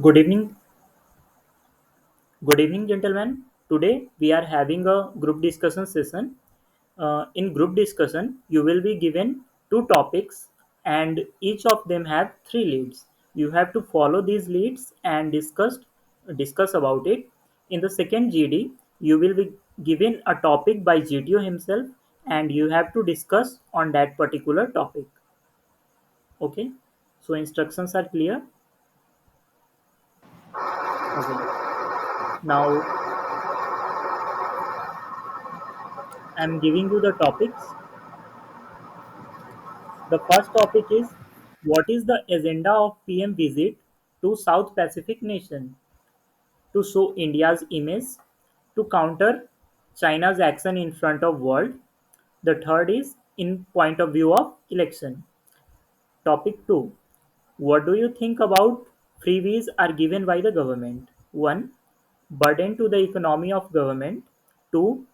Good evening, good evening, gentlemen. Today we are having a group discussion session. In group discussion, you will be given two topics, and each of them have three leads. You have to follow these leads and discuss about it. In the second GD, you will be given a topic by GTO himself, and you have to discuss on that particular topic. Okay, so instructions are clear. Okay, now I'm giving you the topics. The first topic is what is the agenda of PM visit to South Pacific nation? To show India's image, to counter China's action in front of world. The third is in point of view of election. Topic 2. What do you think about freebies are given by the government? 1. Burden to the economy of government. 2.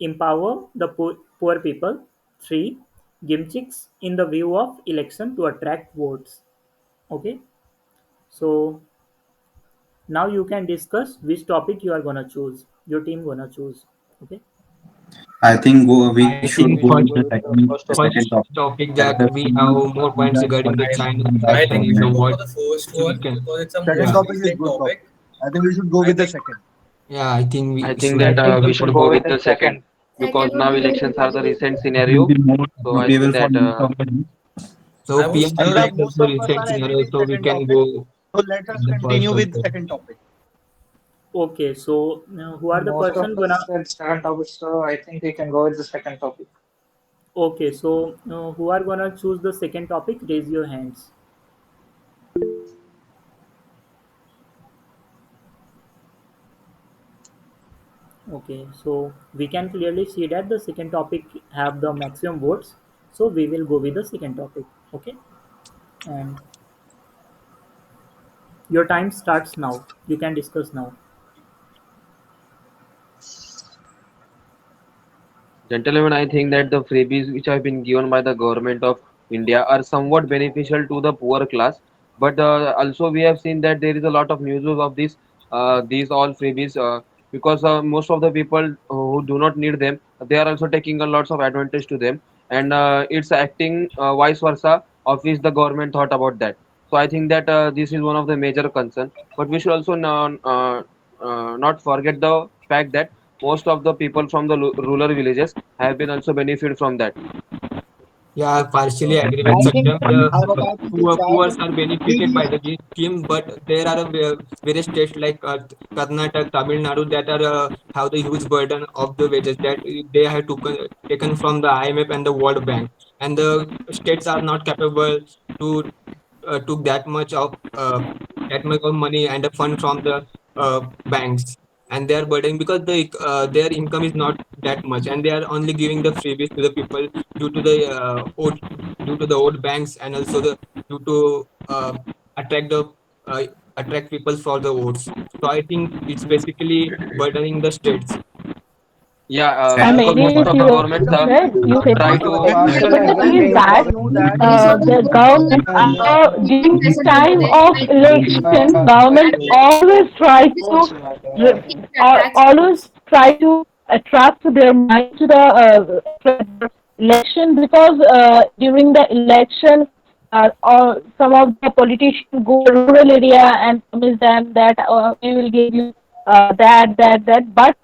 Empower the poor people. 3. Gimchicks in the view of election to attract votes. Okay, so now you can discuss which topic you are gonna choose. Your team gonna choose. Okay. I think we I should go think with first the second first topic topic as that the we have freebies more are points given regarding the China by I action think we in the should government. go world. for the first So we one can, because it's a Second yeah, most topic is recent good topic. topic. I think we should go I with the think second. yeah. I think I we think should. that we should go with the second because now elections are the recent It will scenario. be more So I suitable think for that most of the youth. So I would PM still Anurag, like is most also of us recent are agree scenario, with so we second can topic. go So let us with the first continue with also. second topic. Okay, so who are the Most person of gonna? us said second topic, so I think we can go with the second topic. Okay, so who are gonna choose the second topic? Raise your hands. Okay, so we can clearly see that the second topic have the maximum votes. So we will go with the second topic. Okay, and your time starts now. You can discuss now. gentlemen, I think that the freebies which have been given by the government of India are somewhat beneficial to the poor class. But also we have seen that there is a lot of news of these all freebies because most of the people who do not need them, they are also taking a lots of advantage to them, and it's acting vice versa of which the government thought about that. So I think that this is one of the major concern. But we should also not forget the fact that most of the people from the rural villages have been also benefit from that. Yeah, I partially agree I with I think think Satyam. The I'm about to chat. poor are benefited by the scheme, but there are various states like Karnataka, Tamil Nadu that are have the huge burden of the wages that they have taken from the IMF and the World Bank, and the states are not capable to took that much of money and a fund from the banks, and they are burdening because their income is not that much, and they are only giving the freebies to the people due to the due to the old banks, and also the due to attract the uh, attract people for the votes. So I think it's basically burdening the states. Yeah, and I'm because agree most with of you, the governments you said try it. to I'm But still the thing is understanding. that I know that the government, during the time of election, government always try to always try to attract their mind to the attract the election because during the election, or some of the politicians go rural area and promise them that we will give you that, but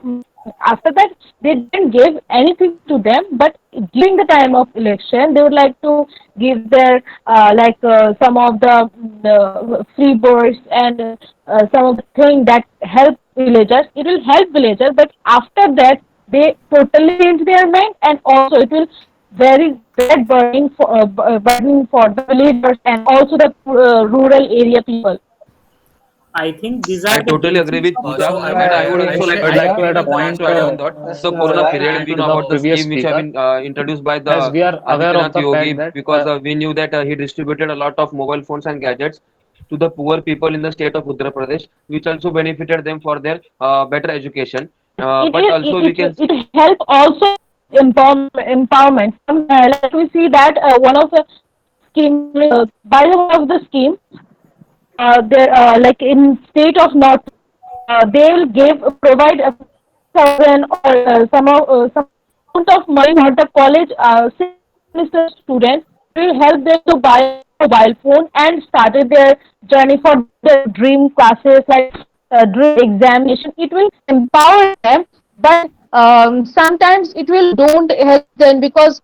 after that they didn't give anything to them. But during the time of election, they would like to give their some of the free birds and some of the things that help villagers. It will help villagers, but after that they totally change their mind, and also it will very bad burning for the villagers and also the rural area people. I think these I are the totally agree basic. with Pooja, So yeah, and I I would agree. also I like agree to add a with point that. to add on that. Yes, The Corona I period, we know about the scheme which have been introduced by the Adityanath Yogi, because we knew that he distributed a lot of mobile phones and gadgets to the poor people in the state of Uttar Pradesh, which also benefited them for their better education. But also we can It help also empowerment. Like we see that one of the scheme by the way of the scheme, their like in state of North, they will give provide a 50,000 or some amount of money for the college second semester student. Will help them to buy a mobile phone and started their journey for the dream classes like dream examination. It will empower them, but sometimes it will don't help them because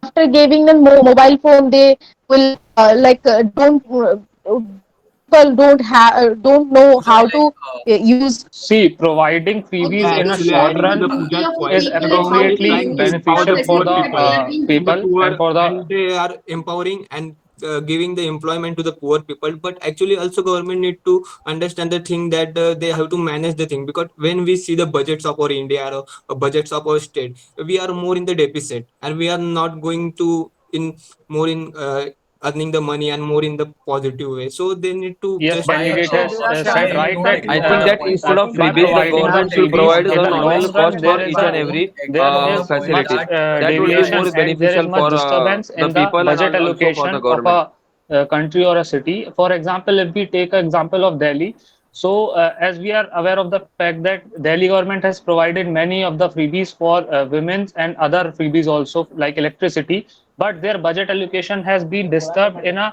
after giving them mobile phone, they will don't people don't know how to use. See, providing freebies Yeah, in a actually, short adding to run the Pooja's point, is the government is appropriately trying to empower the beneficial for poor the people, people and for the and they are empowering and giving the employment to the poor people. But actually, also government need to understand the thing that they have to manage the thing, because when we see the budgets of our India or budgets of our state, we are more in the deficit, and we are not going to in more in earning the money and more in the positive way. So they need to yes, just delegate has said right that I think that instead of by freebies, the providing the government should freebies provide in the the nominal long run cost for there is each and a every there is much facilities. That will be more deviation and there is beneficial much for disturbance the in the people and budget also for the allocation of government. a country or a city. For example, if we take an example of Delhi, so as we are aware of the fact that Delhi government has provided many of the freebies for women's and other freebies also like electricity, but their budget allocation has been disturbed in a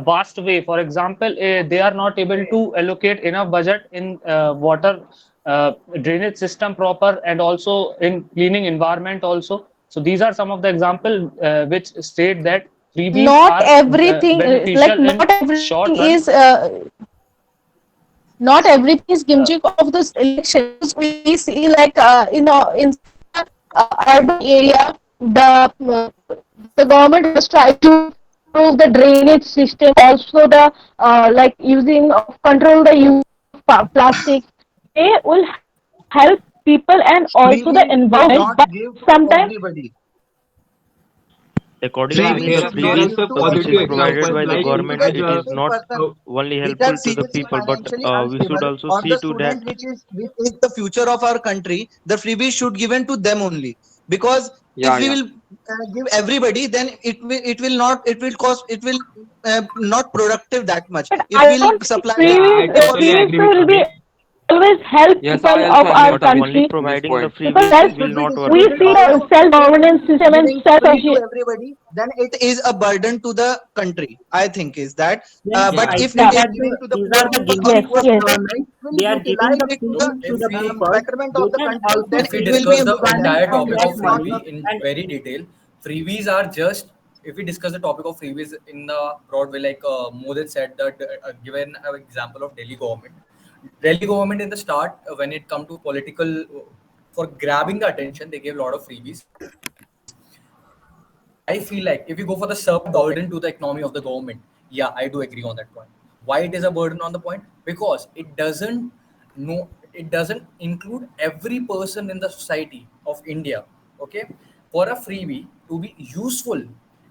vast way. For example, they are not able to allocate enough budget in water drainage system proper and also in cleaning environment also. So these are some of the example which state that freebies Not are everything beneficial in not everything short run. is not everything is gimmick of this election because we see like in some of the urban area the government has tried to improve the drainage system, also the like using of control the use of plastic. They will help people and also the Freebies should environment, not but give to sometimes everybody. According to yeah, me, Freebies the there should not there freebies is give a to which positive is everybody. provided example by the like government, Because it if is a not person, only which helpful are to the seriously people, but financially we should unstable, also or see the to that. student which is the future of our country, the freebies should given to them only. Because if Yeah, we yeah. will give everybody, then it will not productive that much. but If I we'll don't think supply yeah, I totally freebies agree with will be Abhi. always help Yes, people I also of agree our with But Abhi only country in this providing the point. because freebies it will should be not work. we see distributed the also. self-governance If system and giving free to self-association. everybody, then it is a burden to the country, I think is that. Yes, But I if think it Yeah. is that giving to the these poor are the people or Yes. gimmicks poor of Yes. students, government. it will They are giving utilize the it to the freebies to the people. betterment They of the can country, also then If we it spend will it be discuss in the fun entire and topic get of not money. freebie not in And very detail, freebies are just, if we discuss the topic of freebies in the broad way, like Modit said, that given an example of Delhi government. Delhi government in the start, when it come to political, for grabbing the attention, they gave a lot of freebies. I feel like if you go for the burden to the economy of the government, yeah, I do agree on that point. Why it is a burden on the point? Because it doesn't include every person in the society of India. Okay, for a freebie to be useful,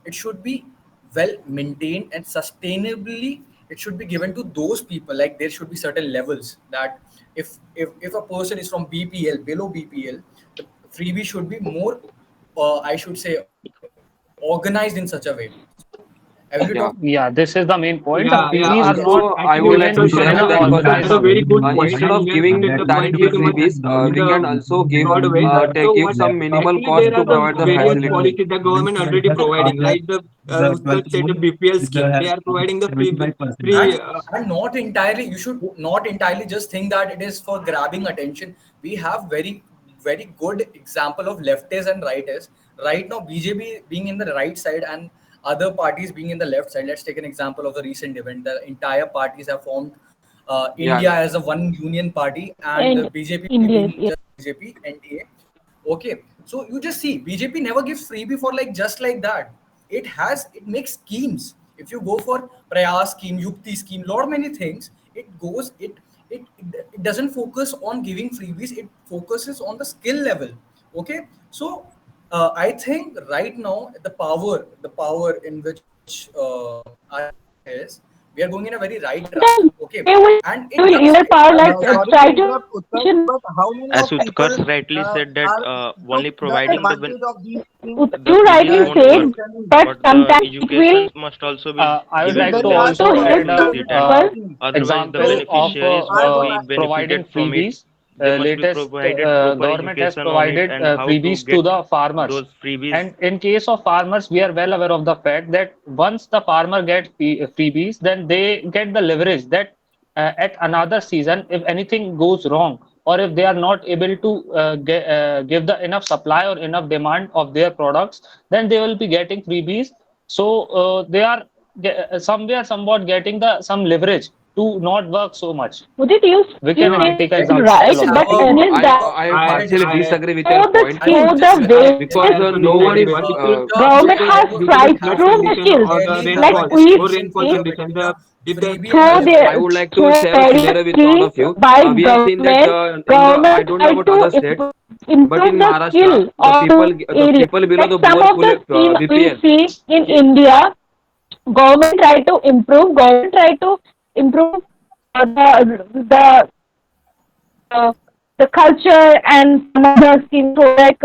it should be well maintained and sustainably. It should be given to those people. Like there should be certain levels that if a person is from BPL, below BPL, the freebie should be more, I should say, organized in such a way. So when we talk Yeah. Yeah, this is the main point. The Yeah, yeah. freebies are Also, not Also, I actually, would let like me to given share in correct my an that. take on Pooja this. has a organized very way. good point, Instead and of he has giving put the point directly pretty much freebies, in we the can also give broad way. So give what some minimal actually cost there to are the provide the various facilities. policies the government already providing, like the let's say the BPL scheme. They are providing the free. and not entirely, you should not entirely just think that it is for grabbing attention. We have very good example of leftists and rightists right now. BJP being in the right side and other parties being in the left side. Let's take an example of the recent event. The entire parties have formed Yeah, India yeah. as a one union party, and And BJP India, being yes. just BJP NDA. Okay, so you just see BJP never gives freebie for like just like that. It makes schemes. If you go for Prayas scheme, Yukti scheme, lot many things, it doesn't focus on giving freebies. It focuses on the skill level. Okay, so I think right now the power in which our India is, We are going in a very right track. Then Okay, they and it will does either power like Sorry to try to interrupt, Utkarsh, mention. but how many As of people Utkarsh rightly said that are took only the providing advantage of these things the You freebies rightly uh, won't said, work, intentionally? but but the sometimes it will education must also be I would Still, given like there to to are those also also who some can help add people a use who it, are and people. working. otherwise the So example of beneficiaries I won't would be providing benefited from it. freebies. They must be Latest provided proper government has education on it provided and how to freebies to get the farmers, those freebies. and in case of farmers, we are well aware of the fact that once the farmer gets freebies, then they get the leverage that at another season, if anything goes wrong, or if they are not able to give the enough supply or enough demand of their products, then they will be getting freebies. So they are somewhere somewhat getting the some leverage to not work so much. Udit, We you can No, say take an it example right, let's of have but that. a thing is that I let me partially just disagree with your through the point I through mean, the just way because I also no one disagree, is. but if government Pooja, has suppose you due to tried flood have through condition skills or the clearly have a like rainfall, we more distinction rainfall here see condition, between a if the freebie and a through I the leverage. would like to through share a various scenario with all schemes of you. by We have seen that government, in the I government don't know tried about to other states, but improve in the Maharashtra, skill of the area. people below Like the some poor of the scheme we BPL. see in India, government try to improve. Government try to improve the uh, the culture and some other schemes so like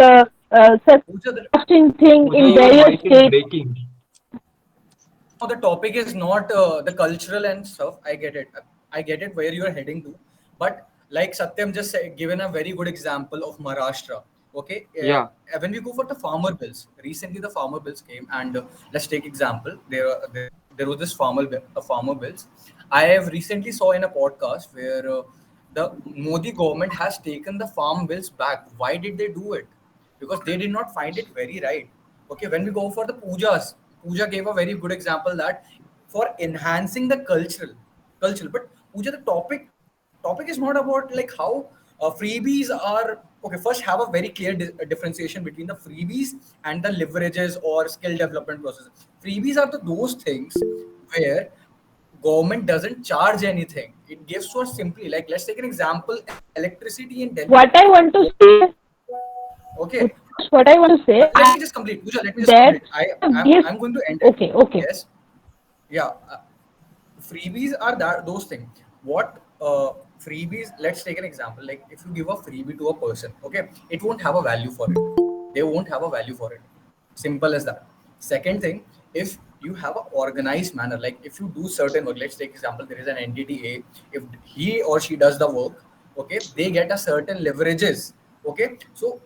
such Pooja, casting thing Pooja, in your various voice is states. breaking. now the topic is not the cultural and stuff. I get it. I get it where you are heading to, but like Satyam just said, given a very good example of Maharashtra. Okay, Yeah, when we go for the farmer bills, recently the farmer bills came, and let's take example. There was this farmer bills. I have recently saw in a podcast where the Modi government has taken the farm bills back. Why did they do it? Because they did not find it very right. Okay, when we go for the pujas, Puja gave a very good example that for enhancing the cultural. But Puja, the topic is not about like how freebies are. Okay, first have a very clear differentiation between the freebies and the leverages or skill development process. Freebies are those things where government doesn't charge anything. It gives to us simply. Like let's take an example: electricity in Delhi. What I want to say, Okay, what I want to say, let me just complete. Pooja, let me just that complete. give I'm going to end it. okay, okay. Yes. Yeah. Freebies are that those things. What freebies? Let's take an example. Like if you give a freebie to a person, okay, it won't have a value for it. They won't have a value for it. Simple as that. Second thing, if you have an organized manner, like if you do certain work, let's take example, there is an entity A. If he or she does the work, okay, they get a certain leverages. Okay, so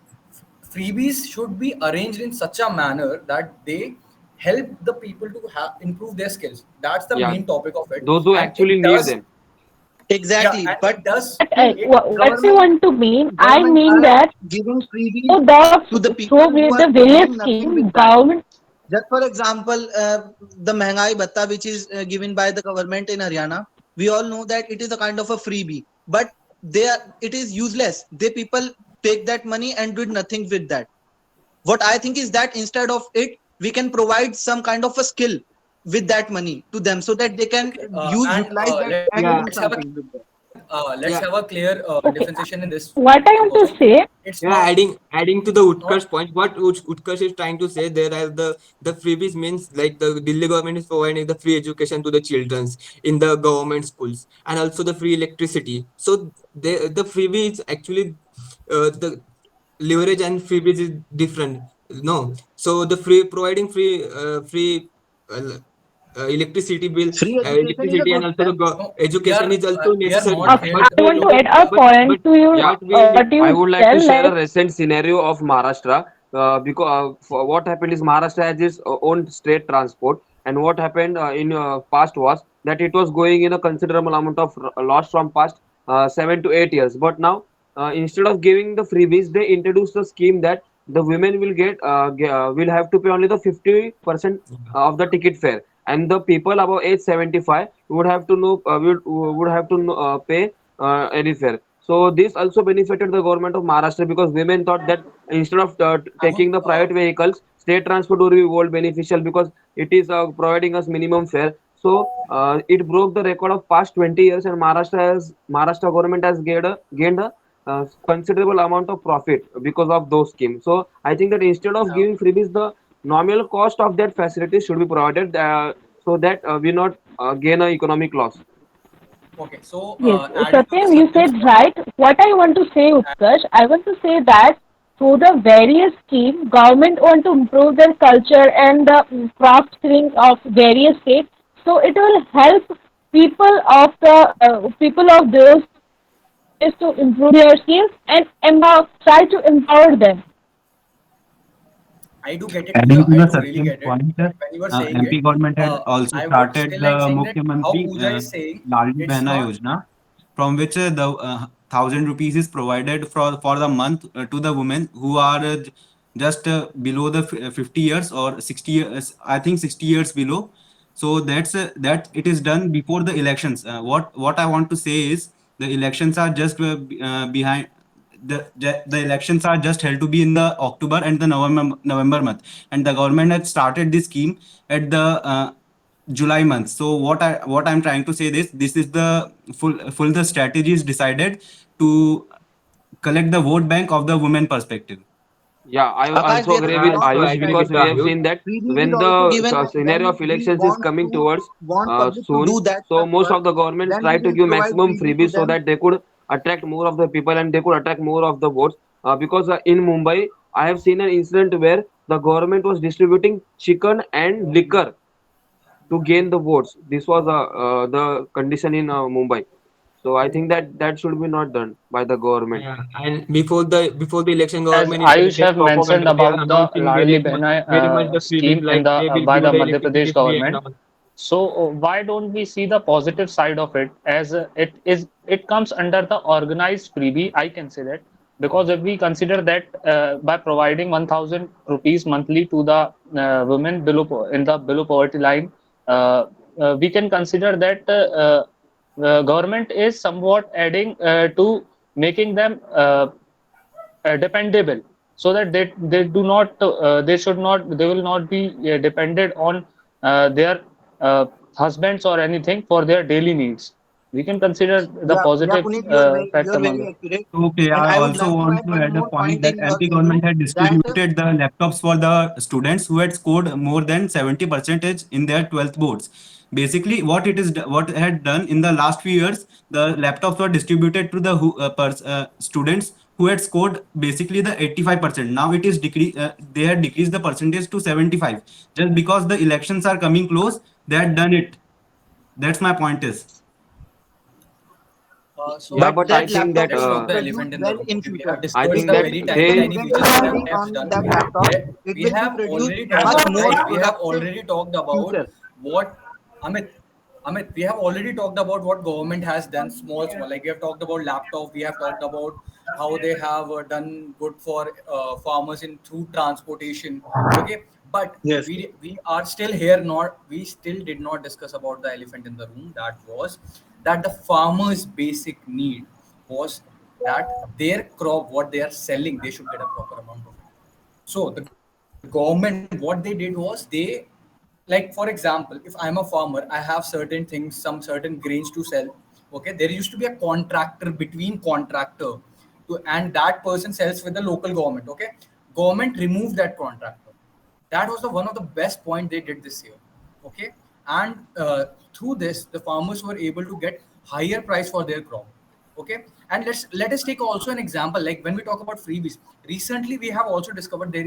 freebies should be arranged in such a manner that they help the people to improve their skills. That's the yeah, main topic of it, those who and actually it need does. them. Yeah, Exactly, and but it does. But, see, It what I does. government want to mean, I government mean are that giving freebies through to the the people through who with are the various doing nothing scheme, with that. government. Just for example, the Mehngai Bhatta, which is given by the government in Haryana, we all know that it is a kind of a freebie, but it is useless. They people take that money and did nothing with that. What I think is that instead of it, we can provide some kind of a skill with that money to them so that they can Okay, and utilize that and Yeah, do something with that. let's yeah, have a clear Okay, differentiation in this what I thing want to also. say, It's yeah. Adding to the not Utkarsh point, what Utkarsh is trying to say there are the freebies means like the Delhi government is providing the free education to the childrens in the government schools and also the free electricity. So the freebie is actually the leverage and freebies is different. No, so the free providing free uh, electricity bill, Free education is a electricity and good also the step. no. education is also We are necessary. not okay, here But I to want to add a but point to you, Yeah, what we what I you would like to tell, share a like recent scenario of Maharashtra because for what happened is Maharashtra has its own state transport, and what happened in past was that it was going in a considerable amount of loss from past 7 to 8 years. But now, instead of giving the freebies, they introduced a scheme that the women will will have to pay only the 50% of the ticket fare, and the people above age 75 would have to know would have to pay any fare. So this also benefited the government of Maharashtra because women thought that instead of I'm taking the private vehicles, state transport would be more beneficial because it is providing us minimum fare. So it broke the record of past 20 years, and Maharashtra government has gained a considerable amount of profit because of those schemes. So I think that instead of uh, giving freebies, the nominal cost of that facility should be provided so that we not gain a economic loss. Okay, so Yes, adding to the Satyam, you Satyam's said point, right. What I want to say, Utkarsh, I want to say that through the various schemes, government want to improve their culture and the craft skilling of various states. So it will help people of those places to improve their skills and try to empower them. I do get it. Adding to I the do really Satyam's get it. point, But when you were saying MP it, government had also I would started still the like saying that how Mukhyamantri Pooja is saying Lalji it's Behna not. Yojana, from which the 1,000 rupees is provided for the month to the women who are just below the 50 years or 60 years, I think 60 years below. So that it is done before the elections. What I want to say is the elections are just behind the elections are just held to be in the October and the November month, and the government had started this scheme at the July month. So what I'm trying to say, this is the full the strategy is decided to collect the vote bank of the women perspective. Yeah, I Akash, also there agree is with a I lot also of Ayush agree with because the we have strategy. Ayush. seen that Freebies is when also the given scenario when of we elections is coming towards want public to soon. do that So stuff most first. of the governments Then we try to will give provide maximum freebie to freebies so them. that they could attract more of the people and they could attract more of the votes. Because in Mumbai, I have seen an incident where the government was distributing chicken and liquor to gain the votes. This was the condition in Mumbai. So I think that that should be not done by the government. Yeah, and before the election, As government Ayush initiated have mentioned propaganda. They are about the announcing Ladli very much Behna the freebies scheme in like the they will by give the the Madhya electricity Pradesh free and government. all. So why don't we see the positive side of it as it comes under the organized freebie? I can say that because if we consider that by providing 1,000 rupees monthly to the women in the below poverty line, we can consider that the government is somewhat adding to making them dependable so that they do not they should not they will not be dependent on their uh, husbands or anything for their daily needs. We can consider the Yeah, positive Puneet, fact you're among very it. accurate. Okay, And I I would also like to want add to one add a more point point that in your MP opinion government had that distributed the laptops for the students who had scored more than 70 percentage in their 12th boards. Basically, what had done in the last few years, the laptops were distributed to the students who had scored basically the 85%. Now it is they had decreased the percentage to 75 just because the elections are coming close. They had done it. That's my point is. Yeah, So but but I that think laptop that let's will talk the produce elephant in the well room. in Okay, we future. have I discussed think the If that very if tiny, the they tiny students features are we studying have on done. that laptop, it We will be have produced already talked much about, more guys. We have productive already talked about future. what Amit. Amit, we have already talked about what government has done, small, small. Like we have talked about laptop. We have talked about how they have done good for farmers in through transportation. Okay, but Yes. we are still here. Not we still did not discuss about the elephant in the room. That was that the farmers' basic need was that their crop, what they are selling, they should get a proper amount of it. So the government, what they did was like for example, if I'm a farmer, I have certain things, some certain grains to sell. Okay, there used to be a contractor between contractor to and that person sells with the local government. Okay, government removed that contractor. That was the one of the best point they did this year. Okay, and through this, the farmers were able to get higher price for their crop. Okay, and let us take also an example. Like when we talk about freebies, recently we have also discovered there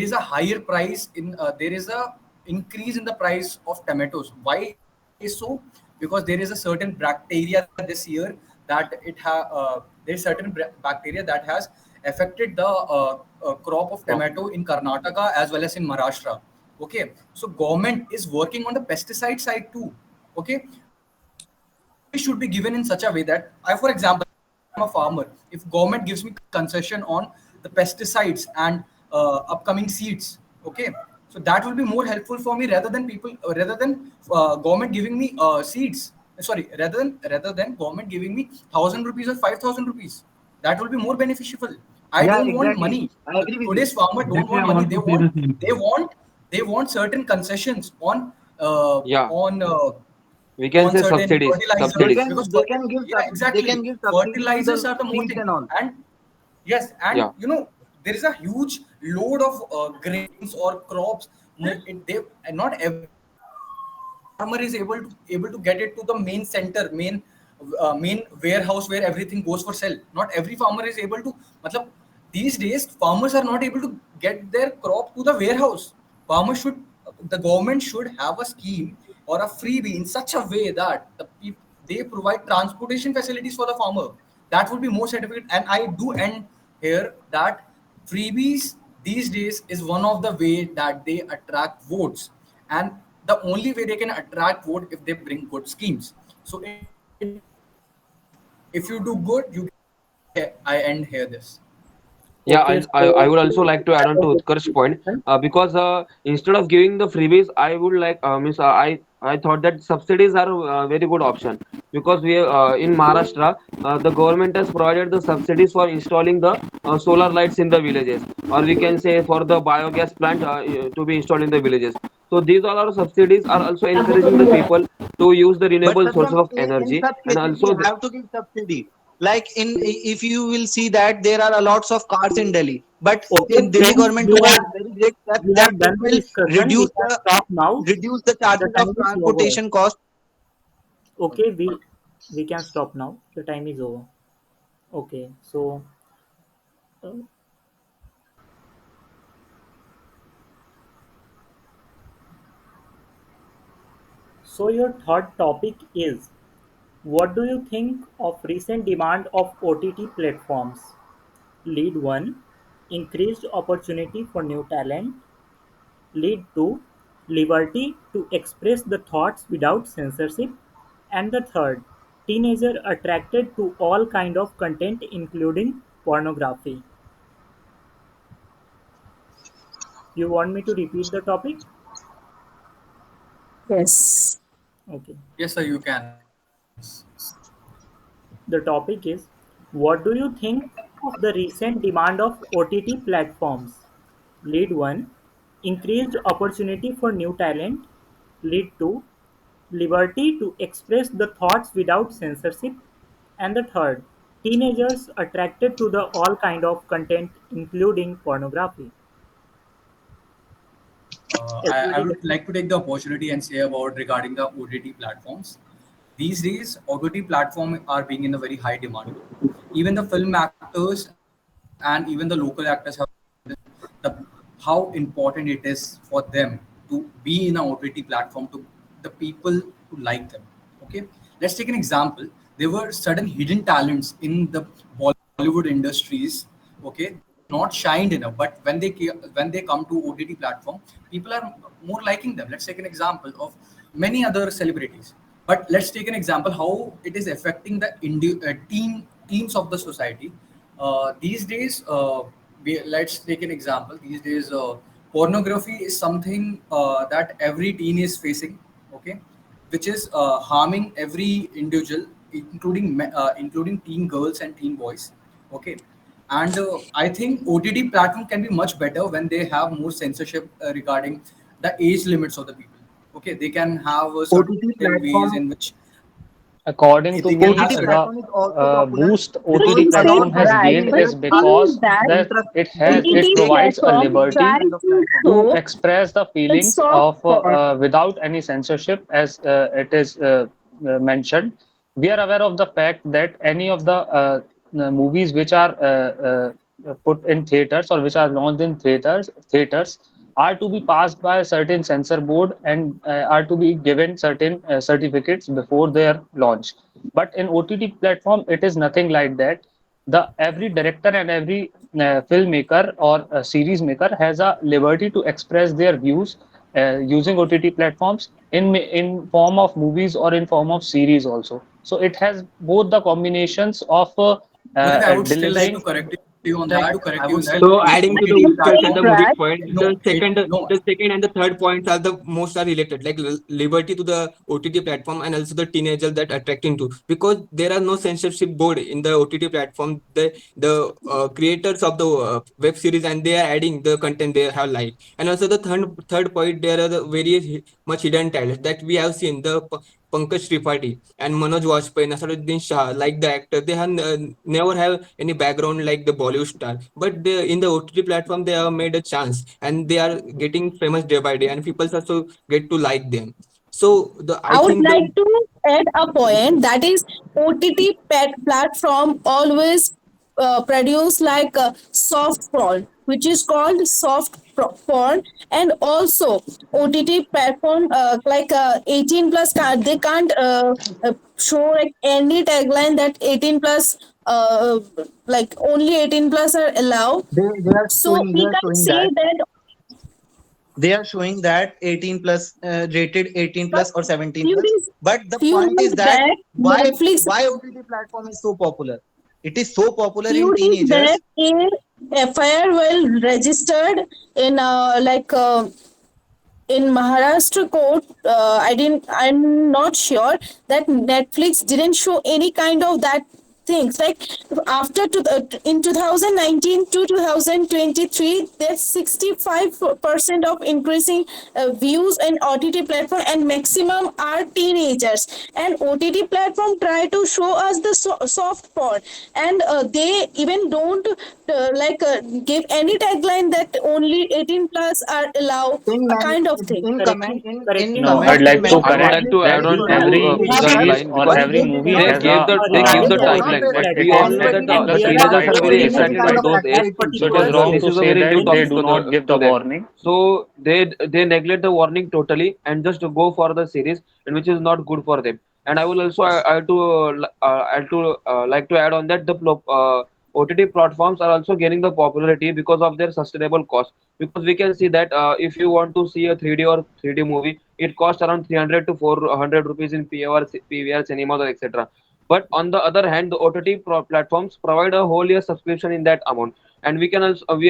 is a higher price in there is a increase in the price of tomatoes. Why is so? Because there is a certain bacteria this year that there is certain bacteria that has affected the crop of tomato in Karnataka as well as in Maharashtra. Okay, so government is working on the pesticide side too. Okay, freebie should be given in such a way that I, for example, if I'm a farmer, if government gives me concession on the pesticides and upcoming seeds, okay, so that will be more helpful for me rather than government giving me seeds. Sorry, rather than government giving me 1,000 rupees or 5,000 rupees. That will be more beneficial. I Yeah, don't want exactly. money. I agree with you. Today's farmer don't Exactly, want I money. want to say the same They thing. want they want certain concessions on uh, yeah, on uh, we can say certain subsidies, They fertilizers subsidies. can because they can give yeah, they exactly, can give subsidy to fertilizers the are the more seeds thing. and all. And yes, and Yeah, there is a huge load of grains or crops. They not every farmer can afford it. farmer is able to get it to the main center, main warehouse where everything goes for sale. Not every farmer is able to, matlab, these days farmers are not able to get their crop to the warehouse. Farmers should, the government should have a scheme or a freebie in such a way that they provide transportation facilities for the farmer. That would be more certificate. And I do end here that freebies these days is one of the way that they attract votes, and the only way they can attract vote if they bring good schemes. So if you do good, you get good schemes. I end here this. Yeah, Okay, I so would also like to add on to Utkar's point, because instead of giving the freebies, I would like means I thought that subsidies are a very good option, because we in Maharashtra, the government has provided the subsidies for installing the solar lights in the villages, or we can say for the biogas plant to be installed in the villages. So these all are subsidies are also encouraging the people to use the But renewable Satyam, sources of in energy, such and cases, we also the, have to give subsidy. Like if you will see that there are a lots of cars in Delhi, but okay, in Delhi friends, government took a very great step we that have it done the will discussion. We reduce can the stop now. The charges of time is over. transportation cost. Okay, we can stop now. The time is over. Okay, so uh, so your third topic is, what do you think of recent demand of OTT platforms? Lead 1, increased opportunity for new talent. Lead 2, liberty to express the thoughts without censorship. And the third, teenager attracted to all kind of content including pornography. You want me to repeat the topic? Yes. Okay. Yes, sir, you can. The topic is, what do you think of the recent demand of OTT platforms? Lead 1, increased opportunity for new talent. Lead 2, liberty to express the thoughts without censorship. And the third, teenagers attracted to the all kind of content including pornography. I Everybody, would like to take the opportunity and say about regarding the OTT platforms. These days, OTT platforms are being in a very high demand. Even the film actors and even the local actors have the, how important it is for them to be in a OTT platform to the people to like them. Okay, let's take an example. There were certain hidden talents in the Bollywood industries. Okay, they have not shined enough, but when they come to OTT platform, people are more liking them. Let's take an example of many other celebrities. But let's take an example how it is affecting the teams of the society. These days, let's take an example. These days, pornography is something that every teen is facing. Okay, which is harming every individual, including including teen girls and teen boys. Okay, and I think OTT platform can be much better when they have more censorship regarding the age limits of the people. Okay, they can have certain OTT ways in platform which According they to can me, have OTT certain. the platform is also popular boost because OTT You a say lot platform it of has right, gained people but is are the thing is because that that it interested OTT provides a platform in liberty these tries kind of to platforms. to show express the its feelings soft of part. without any censorship, as it is mentioned. We are aware of the fact that any of the movies which are put in theaters or which are launched in theaters are to be passed by a certain censor board and are to be given certain certificates before their launch. But in OTT platform, it is nothing like that. The every director and every filmmaker or series maker has a liberty to express their views using OTT platforms in form of movies or in form of series also. So it has both the combinations of Udit, I would still like to delivering. correct you on that. I would still say So OTT adding to the It platform. Utkar's says and the that Mohit point, No, it no. the second and the third points are the most are related, like liberty to the OTT platform and also the teenager that attracting to, because there are no censorship board in the OTT platform. The creators of the web series and they are adding the content they have liked, and also the third point, there are the various much hidden talents that we have seen the Pankaj Tripathi and Manoj Vajpayee, Nasaruddin Shah, like the actor, they have never have any background like the Bollywood star, but in the OTT platform they have made a chance and they are getting famous day by day, and people also get to like them. So the I I would think the like to add a point that is OTT platform always produce like a soft porn, which is called porn, and also OTT platform like 18 plus they can't show like any tagline that 18 plus like only 18 plus are allowed. They are So showing they we are can showing say that that, they are showing that 18 plus rated 18 but plus or 17 few plus. days But the few point is days that back why Netflix why OTT platform is so popular? It is so popular in few days back teenagers. a FIR well registered in in Maharashtra court. I didn't. I'm not sure that Netflix didn't show any kind of that things like after in 2019 to 2023 there's 65% of increasing views in OTT platform, and maximum are teenagers, and OTT platform try to show us the soft porn, and they even don't give any tagline that only 18 plus are allowed, In a many kind of thing. in comment Correction, in correction. No, comment I'd in like many to I would comments, like correct to that add they on say to that every they Mudash's but series line or because every they did movie not they has gave a the but they did not tagline, but we all ask know for that any the explicit teenagers side are to very any any excited kind by of those age. explicit so it thing. is Because wrong this to is a say very new that they topic do not give to the them. warning. So they neglect the warning totally and just go for the series, and which is not good for them. And I will also like to add on that OTT platforms are also gaining the popularity because of their sustainable cost. Because we can see that if you want to see a 3D or 3D movie, it costs around 300 to 400 rupees in PVR cinemas or etc. But on the other hand, the OTT platforms provide a whole year subscription in that amount. And we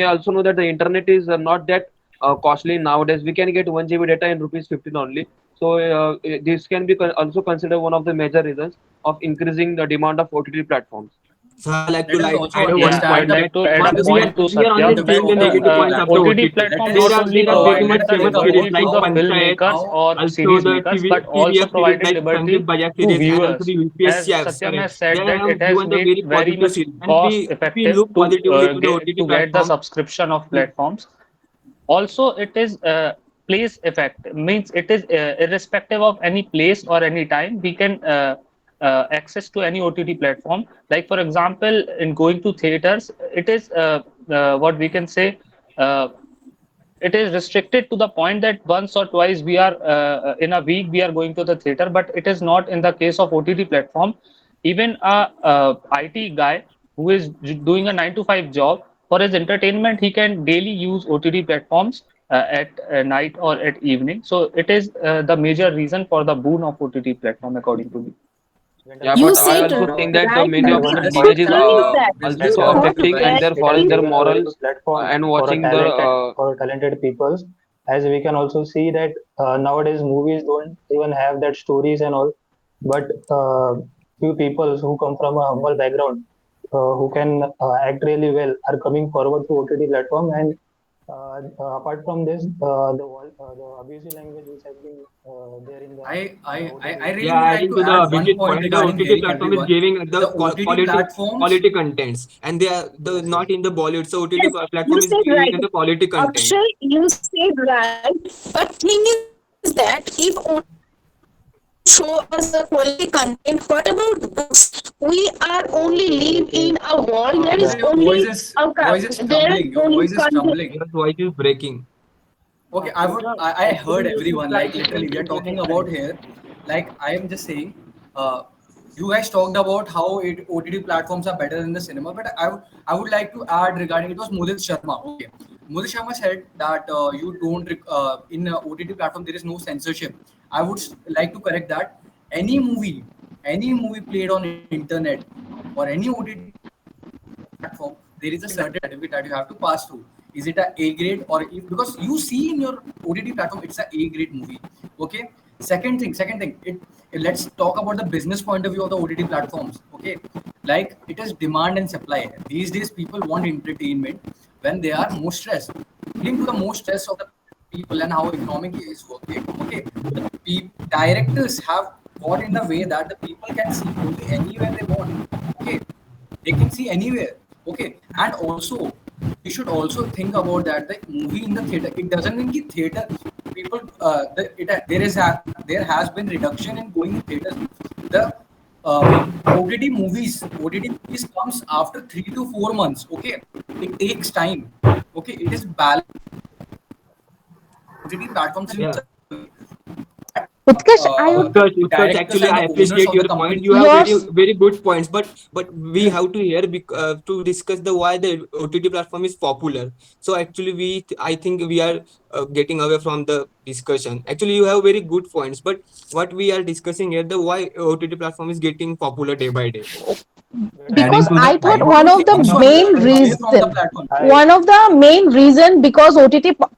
also know that the internet is not that costly nowadays. We can get 1 GB data in rupees 15 only. So this can be also considered one of the major reasons of increasing the demand of OTT platforms. So I like to Let us also add one Yeah, understand point I'd the that like to add a understand point to we are the only Satyam web seeing that the of the negative OTT points of the platform. OTT OTT. platform Let not us only There are very let much provided us the talk famous about series liberty to like the how Panchayat, filmmakers how or also series the makers, but also TVF series provided like Sandeep liberty Bajaj to series and also viewers. the UPSC As Satyam series. has said They that have it has given the made very very positive much series. And cost if we effective look positively to the OTT to get the platform, subscription of platforms. Also it is place effect, means it is irrespective of any place or any time we can access to any OTT platform. Like for example, in going to theaters, it is what we can say, uh, it is restricted to the point that once or twice we are in a week we are going to the theater, but it is not in the case of OTT platform. Even a IT guy who is doing a 9 to 5 job, for his entertainment he can daily use OTT platforms at night or at evening. So it is the major reason for the boon of OTT platform according to me. Yeah, You but I said also think that the right, many of the Naveen. let's The teenagers thing understand is are the that business also point of what view, affecting and guys. they're It has following their given a very morals good platform and for a watching the talented people. As we can also see that nowadays movies don't even have that stories and all, but few people who come from a humble background, who can act really well, are coming forward to OTT platform. And apart from this, the abusive language which has been there in the I OTT. really yeah, would like adding to to the add one Abhijit point point, the regarding OTT hearing platform is everyone. giving the The OTT quality platforms, quality contents, and they are the Yes, yes. not in the Bollywood. So OTT yes, you platform is said giving right. the quality content. Akshay, you said right. But thing is that if OTT platform show us the quality content, what about books? We are only live in a world. There is brother, only your voice is there is stumbling. Your only voice is content. stumbling. Your voice is breaking. Okay, Pooja, I heard actually you should everyone. try Like to literally, speak we are with your talking about headphones. here. Like I am just saying, uh, you guys talked about how OTT platforms are better than the cinema, but I would like to add regarding it was Mudit Sharma. Okay, Mudit Sharma said that you don't in OTT platform there is no censorship. I would like to correct that. Any movie played on internet or any OTT platform, there is a certain certificate that you have to pass through. Is it a A grade or if because you see in your OTT platform it's a A grade movie. Okay. Second thing, let's talk about the business point of view of the OTT platforms. Okay, like it is demand and supply. These days, people want entertainment when they are more stressed. Leading to the more stress of the people and how economic is working. Okay, the directors have got in the way that the people can see movie anywhere they want. Okay, they can see anywhere. Okay, and also we should also think about that the movie in the theater, it doesn't mean ki theater people, there has been reduction in going in theaters. The OTT movies comes after 3 to 4 months. Okay, it takes time. Okay, it is balanced. OTT platforms in Yeah. such a way that Utkarsh, I would Utkarsh, directors actually, and I the owners appreciate of the your point. company. You have very, yours. very good points, but we have to hear to discuss the why the OTT platform is popular. So actually, I think we are getting away from the discussion. Actually, you have very good points, but what we are discussing here, the why OTT platform is getting popular day by day. Adding Because to the I thought point, Don't one you of think the so? We are main going away from the reason platform. I one of the main reason because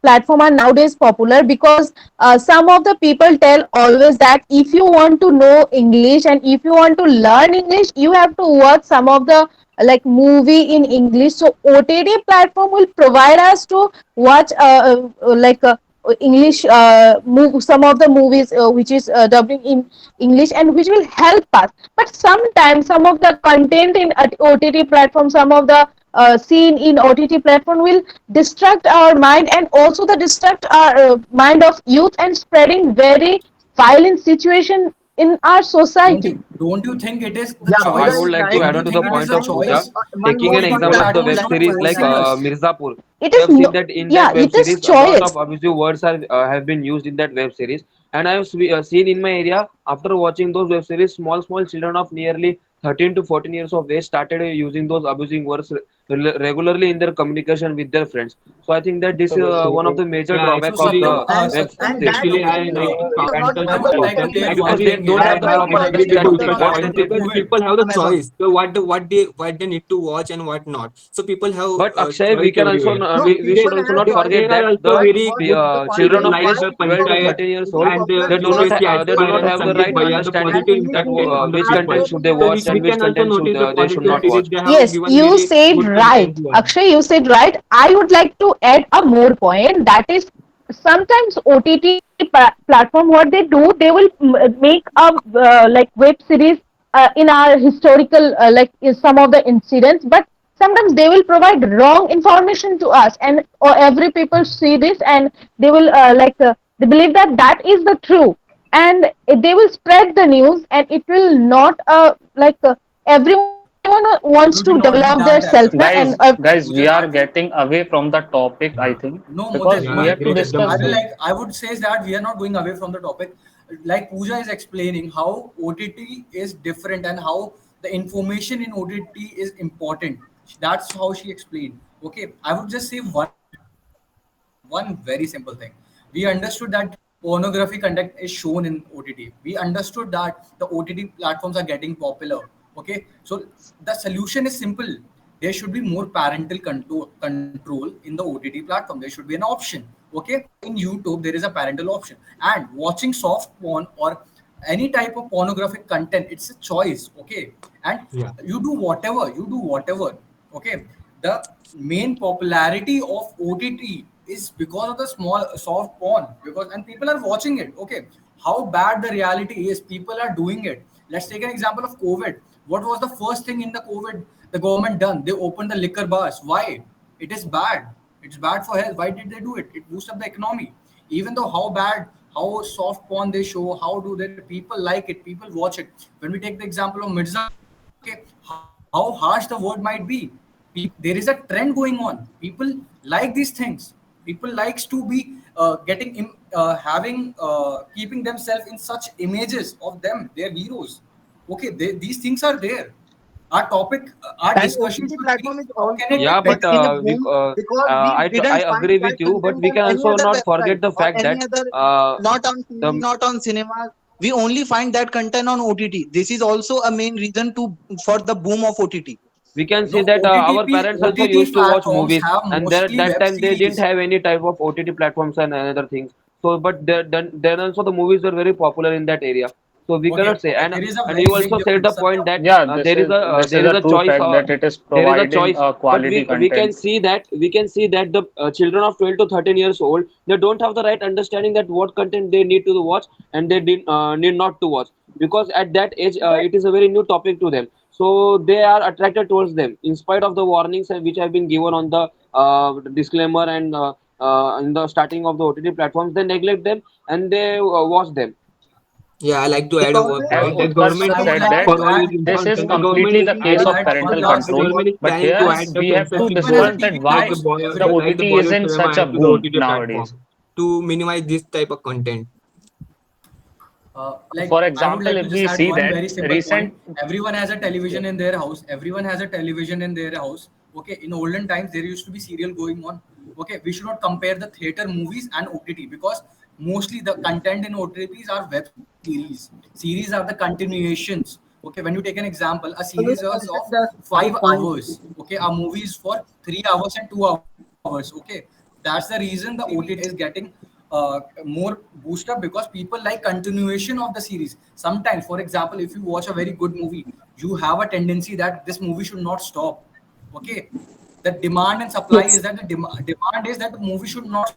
platform are nowadays popular because some of the people tell always that if you want to know English and if you want to learn English, you have to watch some of the like movie in English. So OTT platform will provide us to watch English some of the movies which is dubbing in English and which will help us. But sometimes some of the content in OTT platform, some of the scene in OTT platform will distract our mind and also the distract our mind of youth and spreading very violent situation in our society. Don't you think it is the Yeah, I Pooja choice? would is like to right. Don't add you on to think the it is point a of And Pooja. choice? one Taking more an point OTT example I of the would platform web is like not to series add like forcing here. us. Mirzapur, It we is have seen no, that in that yeah, web it is series, a lot choice. of abusive words have been used in that web series. And I have seen in my area after watching those web series, small children of nearly 13 to 14 years of age started using those abusing words regularly in their communication with their friends. So I think that this so is one of basically the major Yeah, drawback So of actually, the web and series. that actually, okay. I thing like to we are not counter I the would like to question. clear Because one Actually, they thing don't here. I have the have proper provided actually that two understanding the to points. not watch Point the people, COVID. people have the Amazon. choice. So what they need to watch and what not. So people have But Akshay, choice we can also everywhere. No, we people should also have not There, choice, forget there are that also but very what good the point series children is of why like age the it is 12 to popular. 13 13 years It is old, and popular they do not because they do UPSC not aspirant have the Sandeep right people Bhaiya, the understanding and positive Indian impact people on the which are people. content very should they So watch we and interested. which can also content notice the they should positive not watch. series. They have Yes, given you very said good content right. to us. Akshay, you said right. I would like to add a more point that is sometimes OTT platform what they do they will make a like web series in our historical like in some of the incidents, but sometimes they will provide wrong information to us and or every people see this and they will they believe that that is the true and they will spread the news and it will not everyone wants to It will develop not their be self that na and Guys, we Pooja, are getting away from the topic, I think, no, because Yeah, we I have to agree with the discuss Mudal. this. I would say that we are not going away from the topic. Like Pooja is explaining how OTT is different and how the information in OTT is important. That's how she explained. Okay, I would just say one very simple thing. We understood that pornography content is shown in OTT. We understood that the OTT platforms are getting popular. Okay, so the solution is simple. There should be more parental control in the OTT platform. There should be an option. Okay, in YouTube there is a parental option, and watching soft porn or any type of pornographic content, it's a choice. Okay, and Yeah. you do whatever. Okay, the main popularity of OTT is because of the small soft porn, because and people are watching it. Okay, how bad the reality is, people are doing it. Let's take an example of COVID. What was the first thing in the COVID the government done? They opened the liquor bars. Why? It is bad. It's bad for health. Why did they do it? It boosts up the economy. Even though how bad, how soft porn they show, how do they, people like it, people watch it. When we take the example of Mirza, okay, how harsh the word might be, there is a trend going on. People like these things. People likes to be having keeping themselves in such images of them, their heroes. Okay, these things are there. Our topic, our And discussion OTT should be platform is how can it also be Yeah, but better. in a boom because we I didn't find agree with that you, but content we on can any also other not website forget the or fact any that other, not on TV, the not on cinema. We only find that content on OTT. This is also a main reason to for the boom of OTT. we can No, see that our parents also OTT used to watch platforms movies, have and there mostly that web time they didn't series. have any type of OTT platforms and other things. So, but then also the movies were very popular in that area. So we Okay, cannot say, okay, there is a and very you big also said the difference, point Satya. that Yeah, this is there is a a true choice. fact that it is There is a providing choice, but quality we can content. see that the children of 12 to 13 years old, they don't have the right understanding that what content they need to watch and they need not to watch, because at that age it is a very new topic to them, so they are attracted towards them in spite of the warnings which have been given on the disclaimer and in the starting of the OTT platforms, they neglect them and they watch them. Yeah, I like to add a Because As point. The Utkarsh government I is would said like for that to all add its this is information. The government completely is the case add of adding. one parental last The control. government point. is But trying to here add As the we have to censorship everyone has laws, a discuss that TV like why the house, the everyone like the OTT is Bollywood in cinema such a add to the boom OTT nowadays. platform to minimize this type of content. For I would example, like if to just we add see one that very simple point. recent, Everyone has a yeah, television in their house. Everyone has a television in their house. Okay, in olden times there used to be serial going on. Okay, we should not compare the theater movies and OTT because mostly the content in OTTs are web series. Series are the continuations. Okay, when you take an example, a series always is of consider the point. 5 hours. Okay, a movie is for 3 hours and 2 hours. Okay, that's the reason the OTT is getting more boost up because people like continuation of the series. Sometimes, for example, if you watch a very good movie, you have a tendency that this movie should not stop. Okay, the demand and supply is Yes. that demand is that the movie should not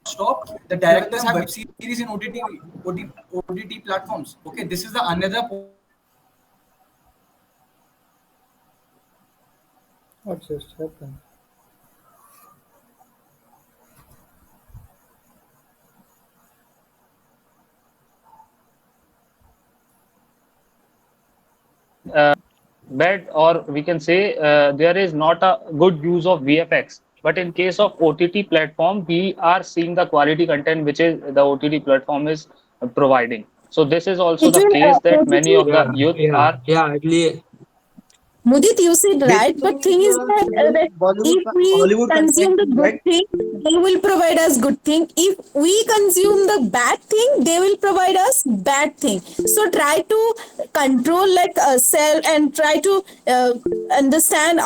stop. The directors have web series in OTT platforms. Okay, this is the another point which I would like to add. What just happened? bad, or we can say there is not a good use of VFX. But in case of OTT platform, we are seeing the quality content which is the OTT platform is providing. So this is also It the will case that many OTT. of Yeah, the youth yeah, are. yeah. Actually, Mudit, you said right, but Basically, thing is that Bollywood, if we Hollywood consume content the is good right. thing, they will provide us good thing. If we consume the bad thing, they will provide us bad thing. So try to control like self and try to understand.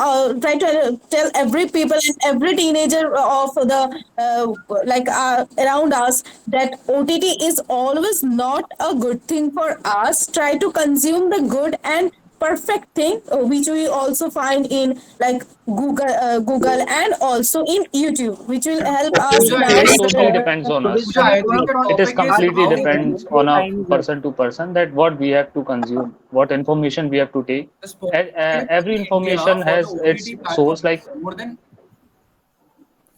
Try to tell every people and every teenager of the around us that OTT is always not a good thing for us. Try to consume the good and perfect thing which we also find in like Google and also in YouTube, which will help us Pooja, So I it guys. think totally depends on Pooja, us. I Basically, one think of the our It is topic is completely how depends on Your a time is up. person to person that what we have to consume, what information we have to take. sponsorships Every in India information for the has its OTT source. platforms Like, is more than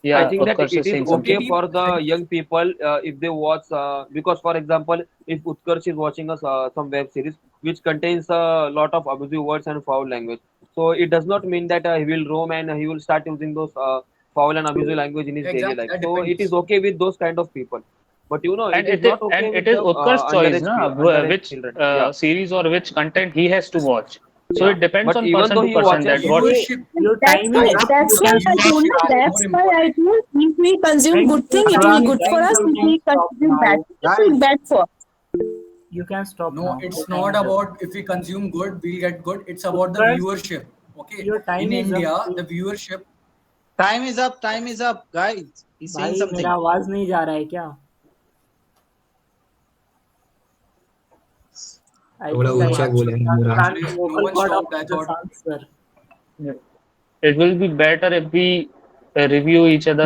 I yeah, think that Utkarsh is it is saying okay something. OTT for the young people if they watch because for example if Utkarsh is watching some web series which contains a lot of abusive words and foul language, so it does not mean that he will roam and he will start using those foul and abusive language in his daily exactly life. that So it is depends. okay with those kind of people, but you know it And is not okay it with is the Utkarsh choice, na, underage which children. Yeah, series or which content he has to watch. So yeah. it depends But on even person though to he person watches, that what. Anyway, Viewership, your That's time is why guys, up. that's You why can I stop told you. viewership is now. more That's why I important. told if we consume Thank good you, thing, it will Shravani. good for Thank us. you. You If can we stop consume bad, now. it will Guys, bad for. You can stop No, now. Your it's time not is up. about if we consume good, we'll get good. It's about the Utkarsh, viewership. Okay. your In time is up. India, the viewership, time is up. Time is up, guys. He's saying भाई मेरा something. आवाज नहीं जा रहा है क्या? I थोड़ा think I ऊंचा have to बोले start. Anurag. Start the actually, no vocal one cord of stopped. I the thought answer. It will be better if we review each other